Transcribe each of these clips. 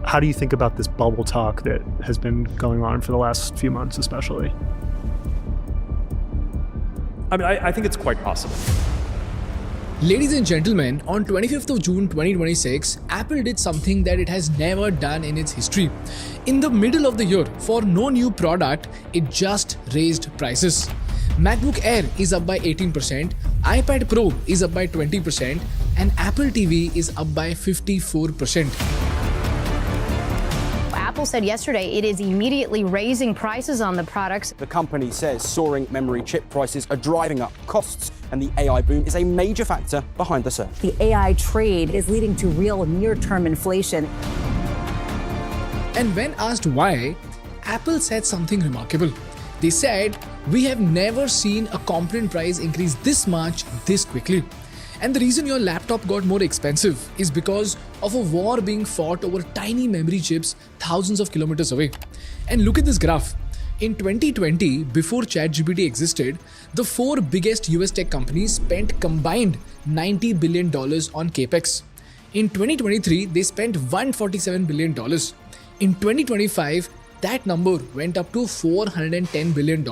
How do you think about this bubble talk that has been going on for the last few months especially? I mean, I think it's quite possible. Ladies and gentlemen, on 25th of June 2026, Apple did something that it has never done in its history. In the middle of the year, for no new product, it just raised prices. MacBook Air is up by 18%, iPad Pro is up by 20%, and Apple TV is up by 54%. Apple said yesterday it is immediately raising prices on the products. The company says soaring memory chip prices are driving up costs, and the AI boom is a major factor behind the surge. The AI trade is leading to real near-term inflation. And when asked why, Apple said something remarkable. They said, "We have never seen a component price increase this much, this quickly. And the reason your laptop got more expensive is because of a war being fought over tiny memory chips thousands of kilometers away." And look at this graph. In 2020, before ChatGPT existed, the 4 biggest US tech companies spent combined $90 billion on capex. In 2023, they spent $147 billion. In 2025, that number went up to $410 billion.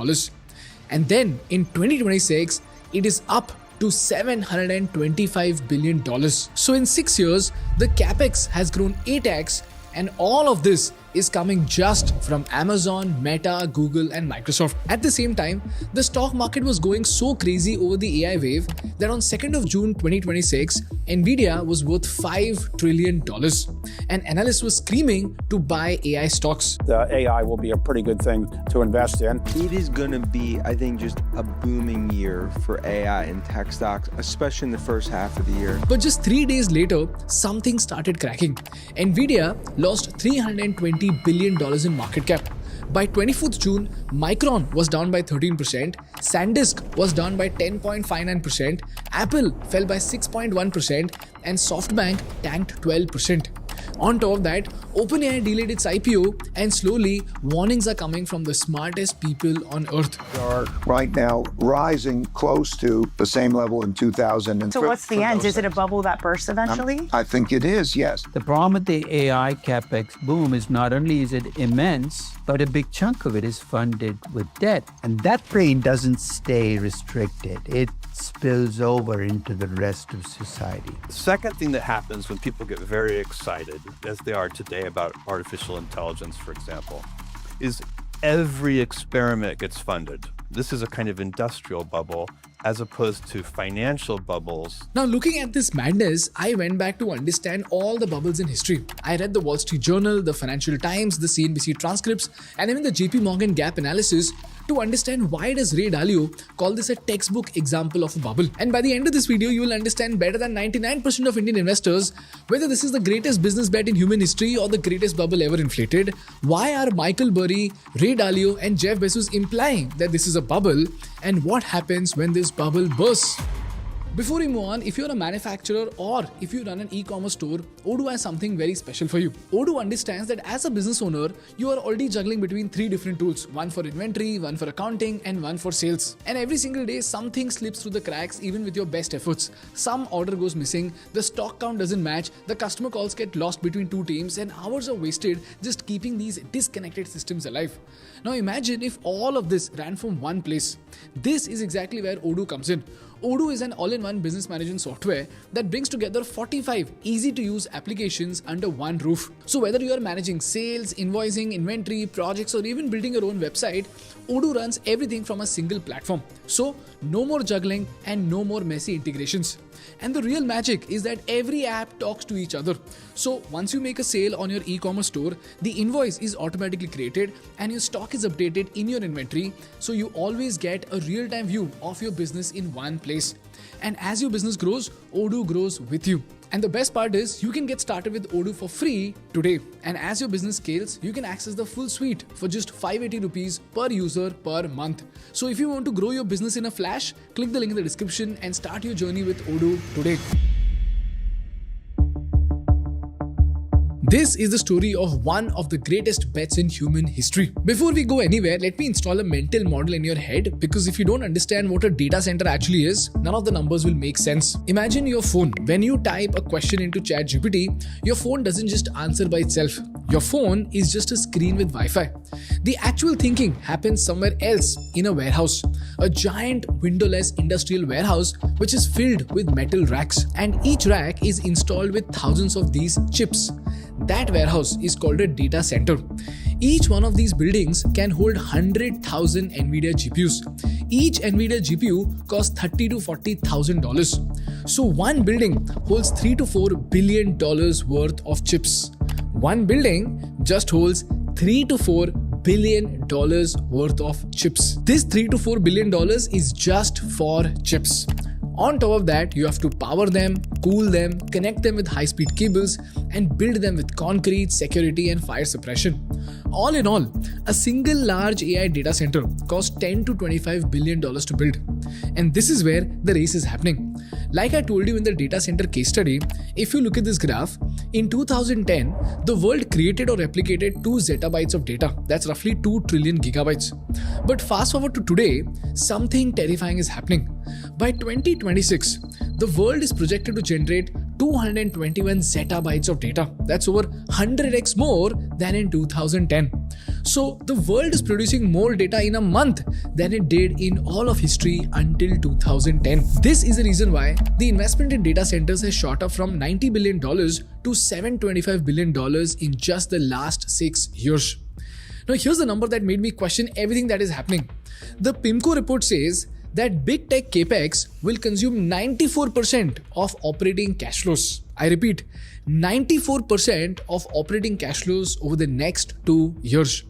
And then in 2026, it is up to $725 billion. So in 6 years, the capex has grown 8x, and all of this is coming just from Amazon, Meta, Google, and Microsoft. At the same time, the stock market was going so crazy over the AI wave that on 2nd of June 2026, Nvidia was worth $5 trillion. And analysts were screaming to buy AI stocks. The AI will be a pretty good thing to invest in. It is going to be, I think, just a booming year for AI and tech stocks, especially in the first half of the year. But just 3 days later, something started cracking. Nvidia lost $320 billion in market cap. By 24th June, Micron was down by 13%, SanDisk was down by 10.59%, Apple fell by 6.1%, and SoftBank tanked 12%. On top of that, OpenAI delayed its IPO, and slowly warnings are coming from the smartest people on earth. We are right now rising close to the same level in 2000. So what's the end? Is it a bubble that bursts eventually? I think it is, yes. The problem with the AI capex boom is not only is it immense, but a big chunk of it is funded with debt. And that train doesn't stay restricted. It spills over into the rest of society. The second thing that happens when people get very excited, as they are today about artificial intelligence, for example, is every experiment gets funded. This is a kind of industrial bubble as opposed to financial bubbles. Now, looking at this madness, I went back to understand all the bubbles in history. I read the Wall Street Journal, the Financial Times, the CNBC transcripts, and even the JPMorgan gap analysis to understand why does Ray Dalio call this a textbook example of a bubble. And by the end of this video, you will understand better than 99% of Indian investors whether this is the greatest business bet in human history or the greatest bubble ever inflated. Why are Michael Burry, Ray Dalio, and Jeff Bezos implying that this is a bubble, and what happens when this bubble bursts? Before we move on, if you're a manufacturer or if you run an e-commerce store, Odoo has something very special for you. Odoo understands that as a business owner, you are already juggling between 3 different tools, one for inventory, one for accounting, and one for sales. And every single day, something slips through the cracks even with your best efforts. Some order goes missing, the stock count doesn't match, the customer calls get lost between 2 teams, and hours are wasted just keeping these disconnected systems alive. Now imagine if all of this ran from one place. This is exactly where Odoo comes in. Odoo is an all-in-one business management software that brings together 45 easy-to-use applications under one roof. So whether you are managing sales, invoicing, inventory, projects, or even building your own website, Odoo runs everything from a single platform. So no more juggling and no more messy integrations. And the real magic is that every app talks to each other. So once you make a sale on your e-commerce store, the invoice is automatically created and your stock is updated in your inventory. So you always get a real-time view of your business in one place. And as your business grows, Odoo grows with you. And the best part is you can get started with Odoo for free today. And as your business scales, you can access the full suite for just 580 rupees per user per month. So if you want to grow your business in a flash, click the link in the description and start your journey with Odoo today. This is the story of one of the greatest bets in human history. Before we go anywhere, let me install a mental model in your head, because if you don't understand what a data center actually is, none of the numbers will make sense. Imagine your phone. When you type a question into ChatGPT, your phone doesn't just answer by itself. Your phone is just a screen with Wi-Fi. The actual thinking happens somewhere else, in a warehouse. A giant windowless industrial warehouse which is filled with metal racks, and each rack is installed with thousands of these chips. That warehouse is called a data center. Each one of these buildings can hold 100,000 NVIDIA GPUs. Each NVIDIA GPU costs $30,000 to $40,000. So one building holds $3 to $4 billion worth of chips. One building just holds $3 to $4 billion worth of chips. This $3 to $4 billion is just for chips. On top of that, you have to power them, cool them, connect them with high-speed cables, and build them with concrete, security, and fire suppression. All in all, a single large AI data center costs $10 to $25 billion to build. And this is where the race is happening. Like I told you in the data center case study, if you look at this graph, in 2010, the world created or replicated 2 zettabytes of data. That's roughly 2 trillion gigabytes. But fast forward to today, something terrifying is happening. By 2026, the world is projected to generate 221 zettabytes of data. That's over 100x more than in 2010. So the world is producing more data in a month than it did in all of history until 2010. This is the reason why the investment in data centers has shot up from $90 billion to $725 billion in just the last 6 years. Now here's the number that made me question everything that is happening. The PIMCO report says that big tech capex will consume 94% of operating cash flows. I repeat, 94% of operating cash flows over the next 2 years.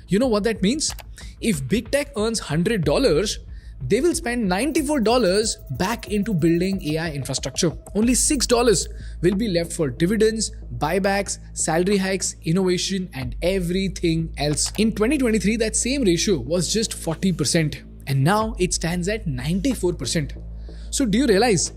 You know what that means? If big tech earns $100, they will spend $94 back into building AI infrastructure. Only $6 will be left for dividends, buybacks, salary hikes, innovation, and everything else. In 2023, that same ratio was just 40%. And now it stands at 94%. So do you realize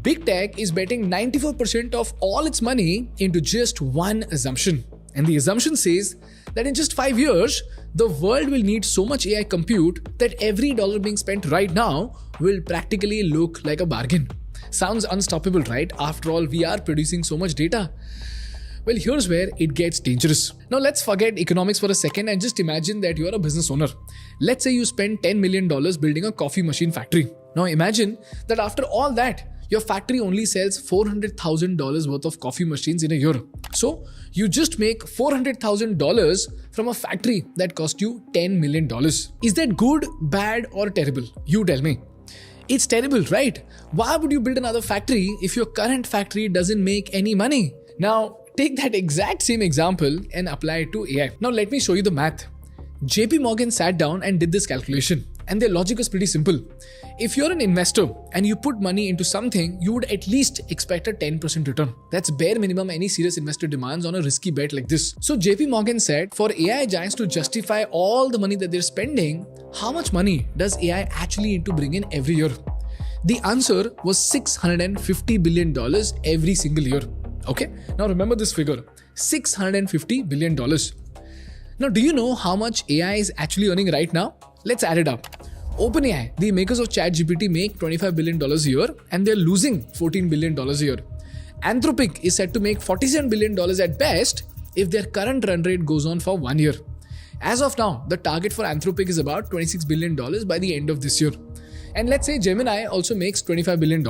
big tech is betting 94% of all its money into just one assumption? And the assumption says that in just 5 years, the world will need so much AI compute that every dollar being spent right now will practically look like a bargain. Sounds unstoppable, right? After all, we are producing so much data. Well, here's where it gets dangerous. Now let's forget economics for a second and just imagine that you're a business owner. Let's say you spend $10 million building a coffee machine factory. Now imagine that after all that, your factory only sells $400,000 worth of coffee machines in a year. So you just make $400,000 from a factory that cost you $10 million. Is that good, bad, or terrible? You tell me. It's terrible, right? Why would you build another factory if your current factory doesn't make any money? Now, take that exact same example and apply it to AI. Now let me show you the math. JPMorgan sat down and did this calculation, and their logic was pretty simple. If you're an investor and you put money into something, you would at least expect a 10% return. That's bare minimum any serious investor demands on a risky bet like this. So JPMorgan said, for AI giants to justify all the money that they're spending, how much money does AI actually need to bring in every year? The answer was $650 billion every single year. Okay, now remember this figure, $650 billion. Now, do you know how much AI is actually earning right now? Let's add it up. OpenAI, the makers of ChatGPT, make $25 billion a year and they're losing $14 billion a year. Anthropic is said to make $47 billion at best if their current run rate goes on for 1 year. As of now, the target for Anthropic is about $26 billion by the end of this year. And let's say Gemini also makes $25 billion.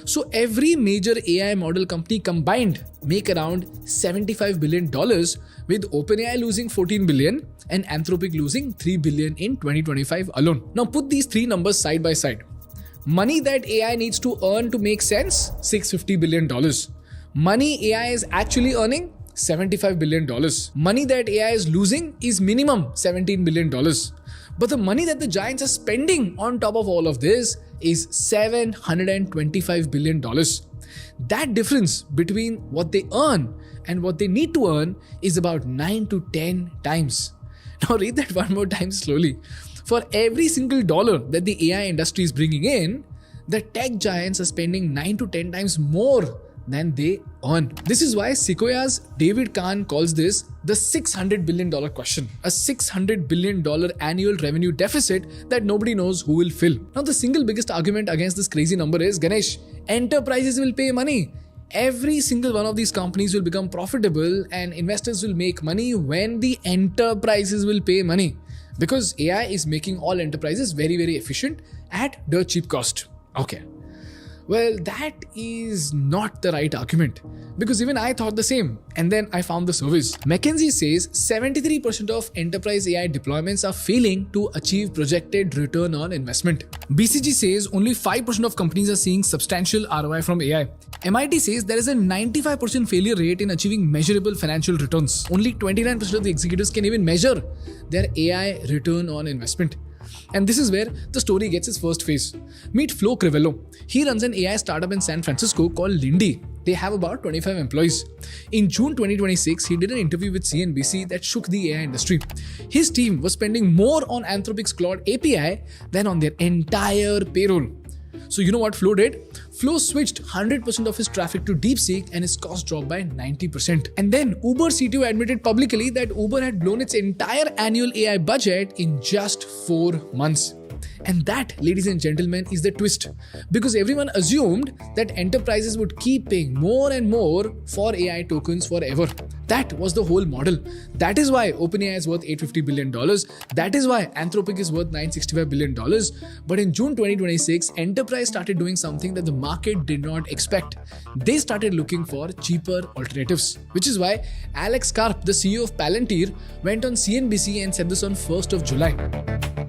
So every major AI model company combined make around $75 billion, with OpenAI losing $14 billion and Anthropic losing $3 billion in 2025 alone. Now put these three numbers side by side. Money that AI needs to earn to make sense, $650 billion. Money AI is actually earning, $75 billion. Money that AI is losing is minimum $17 billion. But the money that the giants are spending on top of all of this is $725 billion. That difference between what they earn and what they need to earn is about 9 to 10 times. Now read that one more time slowly. For every single dollar that the AI industry is bringing in, the tech giants are spending 9 to 10 times more than they earn. This is why Sequoia's David Cahn calls this the $600 billion question. A $600 billion annual revenue deficit that nobody knows who will fill. Now, the single biggest argument against this crazy number is, Ganesh, enterprises will pay money. Every single one of these companies will become profitable and investors will make money when the enterprises will pay money. Because AI is making all enterprises very, very efficient at dirt cheap cost. Okay. Well, that is not the right argument, because even I thought the same, and then I found the surveys. McKinsey says 73% of enterprise AI deployments are failing to achieve projected return on investment. BCG says only 5% of companies are seeing substantial ROI from AI. MIT says there is a 95% failure rate in achieving measurable financial returns. Only 29% of the executives can even measure their AI return on investment. And this is where the story gets its first phase. Meet Flo Crivello. He runs an AI startup in San Francisco called Lindy. They have about 25 employees. In June 2026, he did an interview with CNBC that shook the AI industry. His team was spending more on Anthropic's Claude API than on their entire payroll. So you know what Flo did? Flo switched 100% of his traffic to DeepSeek and his cost dropped by 90%. And then Uber CTO admitted publicly that Uber had blown its entire annual AI budget in just 4 months. And that, ladies and gentlemen, is the twist. Because everyone assumed that enterprises would keep paying more and more for AI tokens forever. That was the whole model. That is why OpenAI is worth $850 billion. That is why Anthropic is worth $965 billion. But in June 2026, enterprise started doing something that the market did not expect. They started looking for cheaper alternatives. Which is why Alex Karp, the CEO of Palantir, went on CNBC and said this on 1st of July.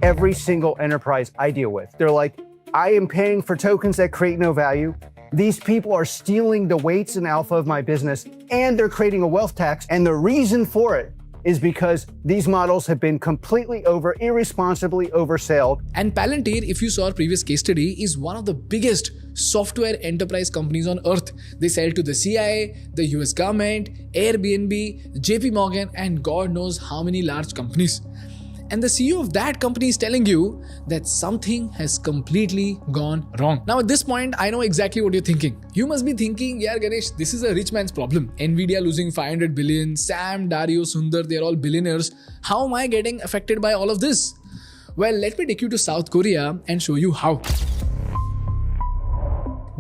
Every single enterprise I deal with, they're like, I am paying for tokens that create no value. These people are stealing the weights and alpha of my business, and they're creating a wealth tax. And the reason for it is because these models have been completely irresponsibly oversold. And Palantir, if you saw our previous case study, is one of the biggest software enterprise companies on earth. They sell to the CIA, the US government, Airbnb, JPMorgan, and God knows how many large companies. And the CEO of that company is telling you that something has completely gone wrong. Now at this point, I know exactly what you're thinking. You must be thinking, yeah Ganesh, this is a rich man's problem. Nvidia losing 500 billion, Sam, Dario, Sundar, they're all billionaires. How am I getting affected by all of this? Well, let me take you to South Korea and show you how.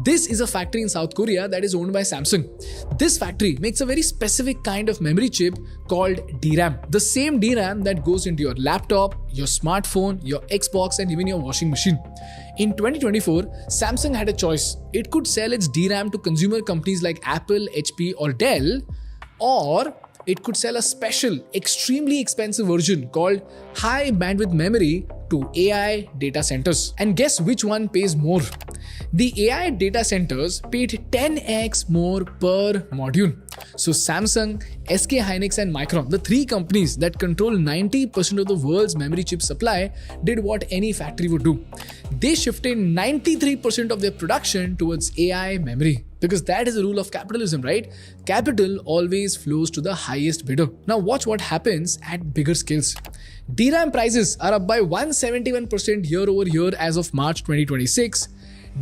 This is a factory in South Korea that is owned by Samsung. This factory makes a very specific kind of memory chip called DRAM. The same DRAM that goes into your laptop, your smartphone, your Xbox, and even your washing machine. In 2024, Samsung had a choice. It could sell its DRAM to consumer companies like Apple, HP, or Dell, or it could sell a special, extremely expensive version called high bandwidth memory to AI data centers. And guess which one pays more? The AI data centers paid 10x more per module. So Samsung, SK Hynix and Micron, the three companies that control 90% of the world's memory chip supply, did what any factory would do. They shifted 93% of their production towards AI memory. Because that is the rule of capitalism, right? Capital always flows to the highest bidder. Now watch what happens at bigger scales. DRAM prices are up by 171% year over year as of March 2026.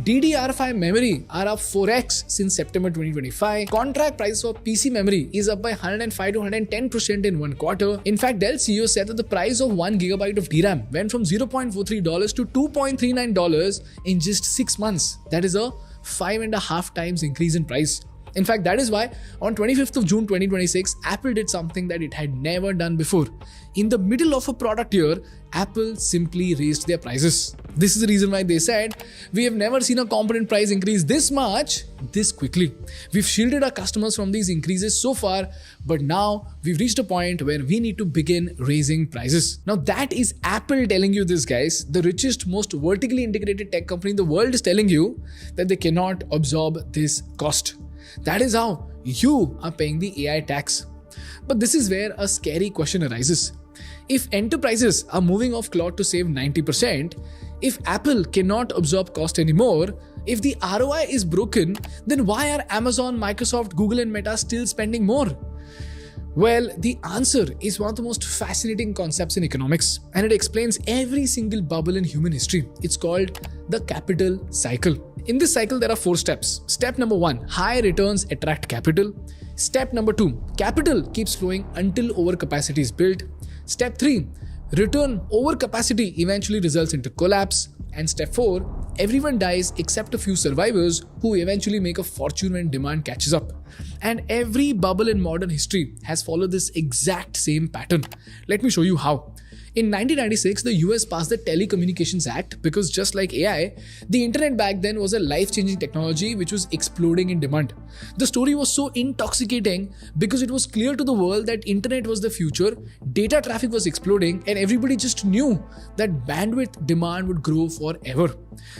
DDR5 memory are up 4x since September 2025. Contract price for PC memory is up by 105 to 110% in 1 quarter. In fact, Dell CEO said that the price of 1 gigabyte of DRAM went from $0.43 to $2.39 in just 6 months. That is a 5.5 times increase in price. In fact, that is why on 25th of June 2026, Apple did something that it had never done before. In the middle of a product year, Apple simply raised their prices. This is the reason why they said, we have never seen a component price increase this much, this quickly. We've shielded our customers from these increases so far, but now we've reached a point where we need to begin raising prices. Now that is Apple telling you this, guys. The richest, most vertically integrated tech company in the world is telling you that they cannot absorb this cost. That is how you are paying the AI tax. But this is where a scary question arises. If enterprises are moving off Claude to save 90%, if Apple cannot absorb cost anymore, if the ROI is broken, then why are Amazon, Microsoft, Google and Meta still spending more? Well, the answer is one of the most fascinating concepts in economics, and it explains every single bubble in human history. It's called the capital cycle. In this cycle, there are 4 steps. Step number 1, high returns attract capital. Step number 2, capital keeps flowing until overcapacity is built. Step 3, return overcapacity eventually results into collapse. And step 4, everyone dies except a few survivors who eventually make a fortune when demand catches up. And every bubble in modern history has followed this exact same pattern. Let me show you how. In 1996, the US passed the Telecommunications Act because just like AI, the internet back then was a life-changing technology which was exploding in demand. The story was so intoxicating because it was clear to the world that internet was the future, data traffic was exploding, and everybody just knew that bandwidth demand would grow forever.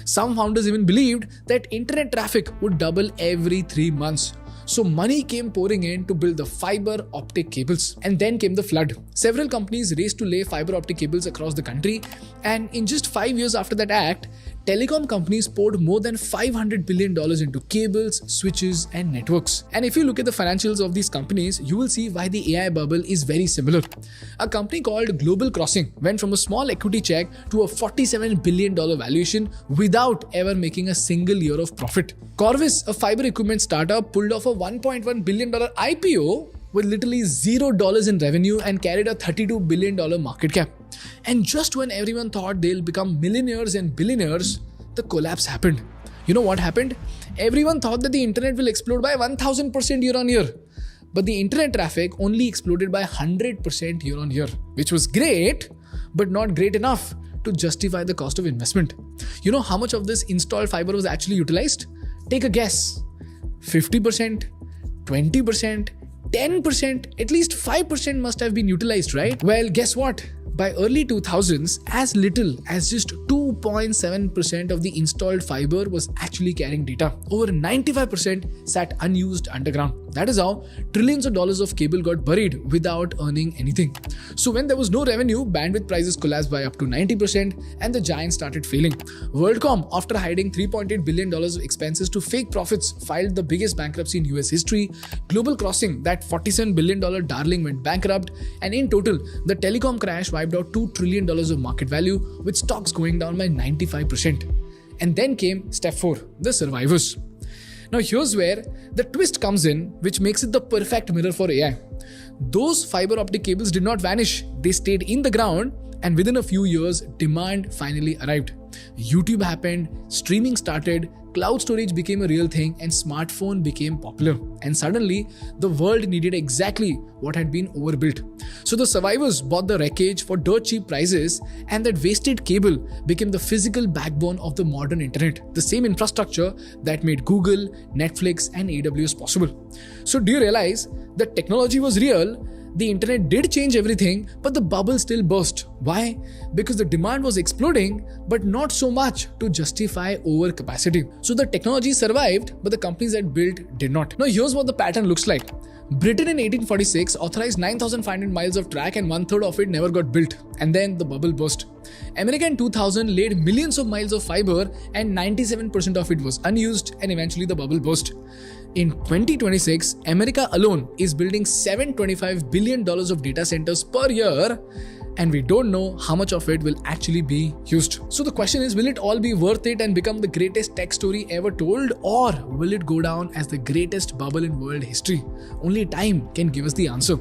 Some founders even believed that internet traffic would double every 3 months. So money came pouring in to build the fiber optic cables. And then came the flood. Several companies raced to lay fiber optic cables across the country. And in just 5 years after that act, telecom companies poured more than $500 billion into cables, switches, and networks. And if you look at the financials of these companies, you will see why the AI bubble is very similar. A company called Global Crossing went from a small equity check to a $47 billion valuation without ever making a single year of profit. Corvus, a fiber equipment startup, pulled off a $1.1 billion IPO with literally $0 in revenue and carried a $32 billion market cap. And just when everyone thought they'll become millionaires and billionaires, the collapse happened. You know what happened? Everyone thought that the internet will explode by 1000% year on year. But the internet traffic only exploded by 100% year on year, which was great, but not great enough to justify the cost of investment. You know how much of this installed fiber was actually utilized? Take a guess. 50%, 20%, 10%, at least 5% must have been utilized, right? Well, guess what? By early 2000s, as little as just 2.7% of the installed fiber was actually carrying data. Over 95% sat unused underground. That is how trillions of dollars of cable got buried without earning anything. So when there was no revenue, bandwidth prices collapsed by up to 90% and the giants started failing. WorldCom, after hiding $3.8 billion of expenses to fake profits, filed the biggest bankruptcy in US history. Global Crossing, that $47 billion darling, went bankrupt. And in total, the telecom crash wiped out $2 trillion of market value, with stocks going down by 95%. And then came step 4, the survivors. Now here's where the twist comes in, which makes it the perfect mirror for AI. Those fiber optic cables did not vanish. They stayed in the ground, and within a few years, demand finally arrived. YouTube happened, streaming started, cloud storage became a real thing, and smartphone became popular. And suddenly, the world needed exactly what had been overbuilt. So the survivors bought the wreckage for dirt cheap prices, and that wasted cable became the physical backbone of the modern internet, the same infrastructure that made Google, Netflix, and AWS possible. So do you realize the technology was real? The internet did change everything, but the bubble still burst. Why? Because the demand was exploding, but not so much to justify overcapacity. So the technology survived, but the companies that built did not. Now here's what the pattern looks like. Britain in 1846 authorized 9,500 miles of track, and 1/3 of it never got built. And then the bubble burst. America in 2000 laid millions of miles of fiber, and 97% of it was unused, and eventually the bubble burst. In 2026, America alone is building $725 billion of data centers per year, and we don't know how much of it will actually be used. So the question is, will it all be worth it and become the greatest tech story ever told, or will it go down as the greatest bubble in world history? Only time can give us the answer.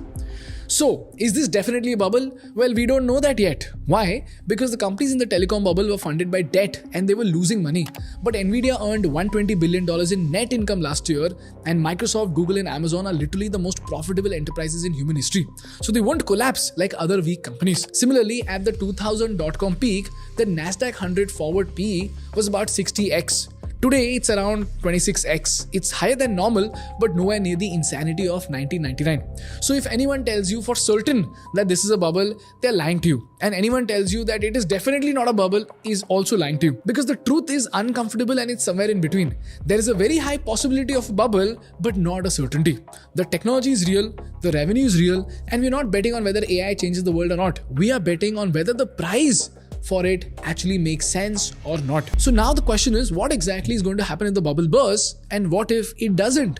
So, is this definitely a bubble? Well, we don't know that yet. Why? Because the companies in the telecom bubble were funded by debt and they were losing money. But Nvidia earned $120 billion in net income last year, and Microsoft, Google, and Amazon are literally the most profitable enterprises in human history. So they won't collapse like other weak companies. Similarly, at the 2000 dot-com peak, the Nasdaq 100 forward PE was about 60x. Today, it's around 26x. It's higher than normal, but nowhere near the insanity of 1999. So if anyone tells you for certain that this is a bubble, they're lying to you. And anyone tells you that it is definitely not a bubble is also lying to you. Because the truth is uncomfortable and it's somewhere in between. There is a very high possibility of a bubble, but not a certainty. The technology is real, the revenue is real, and we're not betting on whether AI changes the world or not. We are betting on whether the price for it actually makes sense or not. So now the question is, what exactly is going to happen if the bubble bursts, and what if it doesn't?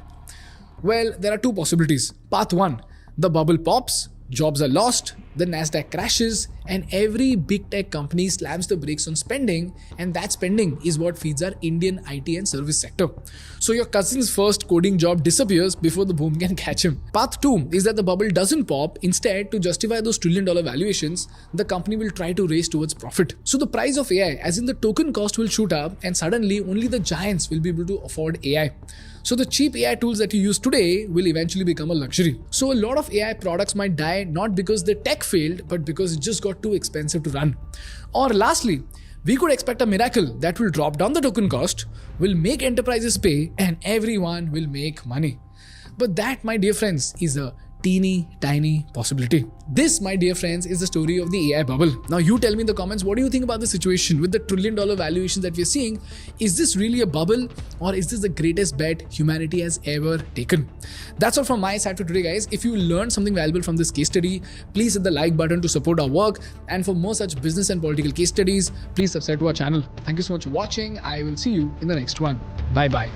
Well, there are two possibilities. Path 1, the bubble pops, jobs are lost, the Nasdaq crashes and every big tech company slams the brakes on spending, and that spending is what feeds our Indian IT and service sector. So your cousin's first coding job disappears before the boom can catch him. Path 2 is that the bubble doesn't pop. Instead, to justify those trillion-dollar valuations, the company will try to race towards profit. So the price of AI, as in the token cost, will shoot up, and suddenly only the giants will be able to afford AI. So the cheap AI tools that you use today will eventually become a luxury. So a lot of AI products might die not because the tech failed, but because it just got too expensive to run. Or lastly, we could expect a miracle that will drop down the token cost, will make enterprises pay, and everyone will make money. But that, my dear friends, is a teeny tiny possibility. This, my dear friends, is the story of the AI bubble. Now you tell me in the comments, what do you think about the situation with the trillion-dollar valuations that we're seeing? Is this really a bubble, or is this the greatest bet humanity has ever taken? That's all from my side for today, guys. If you learned something valuable from this case study, please hit the like button to support our work. And for more such business and political case studies, please subscribe to our channel. Thank you so much for watching. I will see you in the next one. Bye bye.